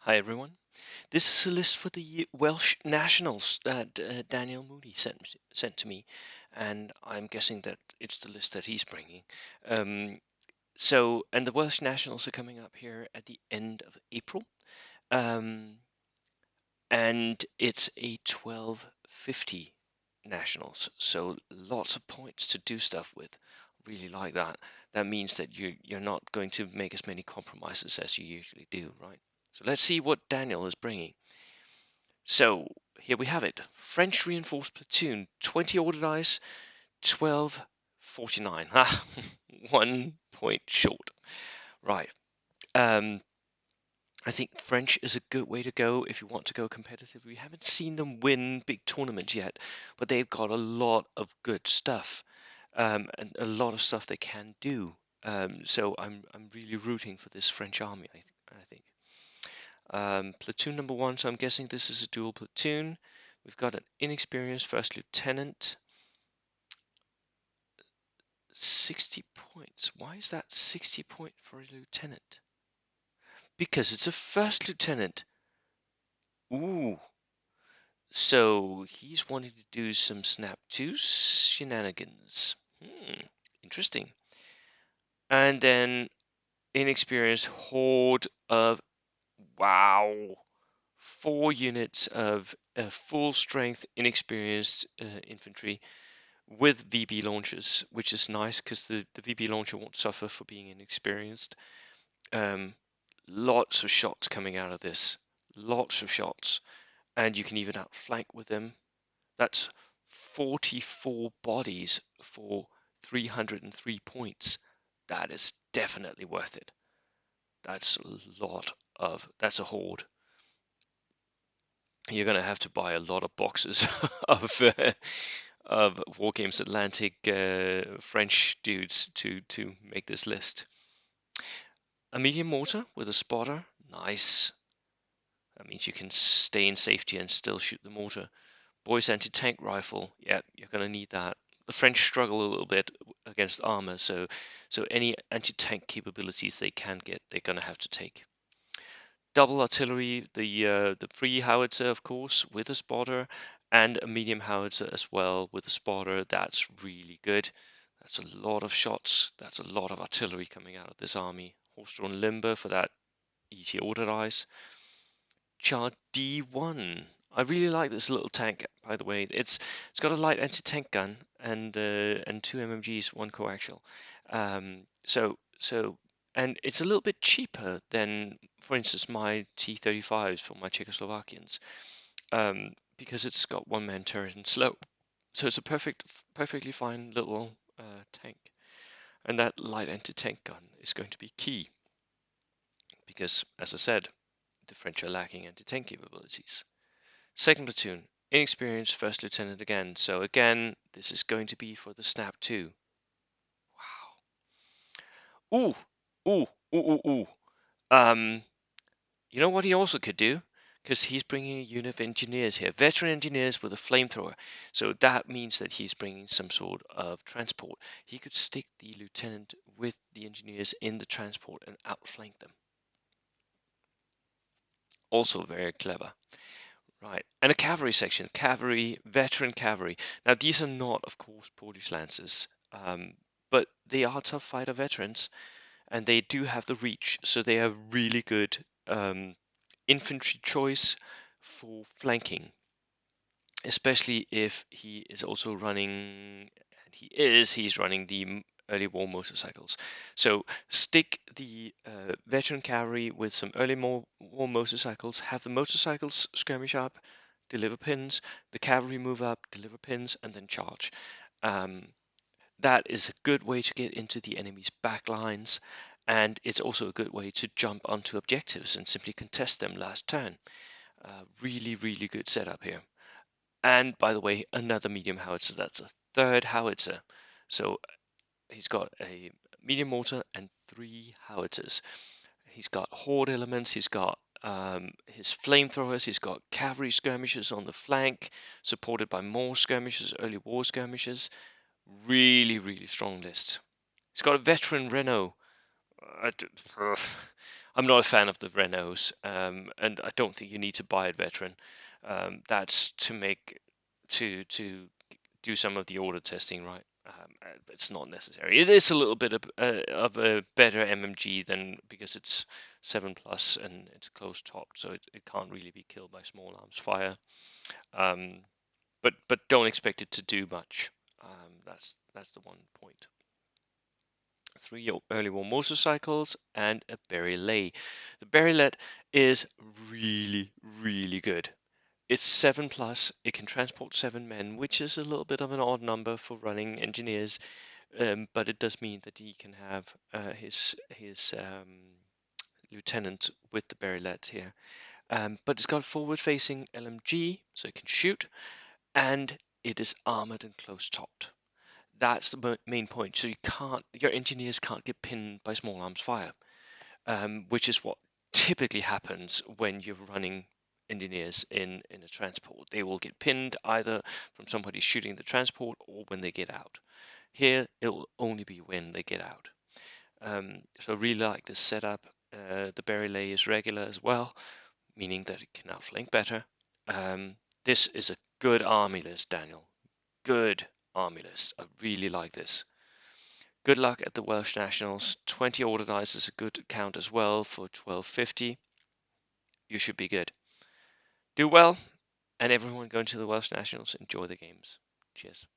Hi everyone. This is a list for the Welsh nationals that Daniel Moody sent to me, and I'm guessing that it's the list that he's bringing. Um, and the Welsh nationals are coming up here at the end of April, um, and it's a 1250 nationals, so lots of points to do stuff with. Really like that. That means that you're not going to make as many compromises as you usually do, right? So let's see what Daniel is bringing. So here we have it. French reinforced platoon, 20 order dice, 1249. Ah, 1 point short. Right. Um, I think French is a good way to go if you want to go competitive. We haven't seen them win big tournaments yet, but they've got a lot of good stuff, and a lot of stuff they can do. So I'm really rooting for this French army. I think. Platoon number one, so I'm guessing this is a dual platoon. We've got an inexperienced first lieutenant. 60 points. Why is that 60 point for a lieutenant? Because it's a first lieutenant. Ooh. So he's wanting to do some snap 2 shenanigans. Interesting. And then inexperienced horde of, wow, 4 units of full strength inexperienced infantry with VB launchers, which is nice because the VB launcher won't suffer for being inexperienced. Um, Lots of shots coming out of this, lots of shots, and you can even outflank with them. That's 44 bodies for 303 points. That is definitely worth it. That's that's a horde. You're going to have to buy a lot of boxes of Wargames Atlantic French dudes to make this list. A medium mortar with a spotter, nice. That means you can stay in safety and still shoot the mortar. Boy's anti-tank rifle, yeah, you're going to need that. The French struggle a little bit against armor, so any anti-tank capabilities they can get, they're going to have to take. Double artillery, the free howitzer, of course, with a spotter, and a medium howitzer as well with a spotter. That's really good. That's a lot of shots. That's a lot of artillery coming out of this army. Horse-drawn limber for that easy order dice. Char D1. I really like this little tank, by the way. It's got a light anti-tank gun and 2 MMGs, 1 coaxial. So and it's a little bit cheaper than, for instance, my T-35s for my Czechoslovakians, because it's got one-man turret and slope. So it's a perfectly fine little tank. And that light anti-tank gun is going to be key because, as I said, the French are lacking anti-tank capabilities. Second platoon, inexperienced first lieutenant again. So again, this is going to be for the snap 2. Wow. Ooh, ooh, ooh, ooh, ooh. You know what he also could do? Because he's bringing a unit of engineers here, veteran engineers with a flamethrower. So that means that he's bringing some sort of transport. He could stick the lieutenant with the engineers in the transport and outflank them. Also very clever. Right, and a cavalry section, cavalry, veteran cavalry. Now, these are not, of course, Polish lancers, but they are tough fighter veterans, and they do have the reach, so they are really good infantry choice for flanking, especially if he is also running, and he's running the early war motorcycles. So stick the veteran cavalry with some early war motorcycles, have the motorcycles skirmish up, deliver pins, the cavalry move up, deliver pins, and then charge. Um, that is a good way to get into the enemy's back lines, and it's also a good way to jump onto objectives and simply contest them last turn. Really, really good setup here. And by the way, another medium howitzer. That's a third howitzer. So he's got a medium mortar and 3 howitzers. He's got horde elements. He's got his flamethrowers. He's got cavalry skirmishers on the flank, supported by more skirmishers, early war skirmishers. Really, really strong list. He's got a veteran Renault. I'm not a fan of the Renaults, and I don't think you need to buy a veteran. That's to do some of the order testing, right? It's not necessary. It is a little bit of a better MMG than because it's 7 plus and it's closed topped, so it can't really be killed by small arms fire. Um, but don't expect it to do much. That's the one point. 3 early war motorcycles and a Berylay. The Berylette is really good. It's 7 plus. It can transport 7 men, which is a little bit of an odd number for running engineers, but it does mean that he can have his lieutenant with the Berylette here. But it's got forward-facing LMG, so it can shoot, and it is armored and close-topped. That's the main point. So your engineers can't get pinned by small arms fire, which is what typically happens when you're running engineers in a transport. They will get pinned either from somebody shooting the transport or when they get out. Here, it will only be when they get out. So I really like this setup. The Berylay is regular as well, meaning that it can outflank better. This is a good army list, Daniel. Good army list. I really like this. Good luck at the Welsh Nationals. 20 order dice is a good count as well for 1250. You should be good. Do well, and everyone going to the Welsh Nationals, enjoy the games. Cheers.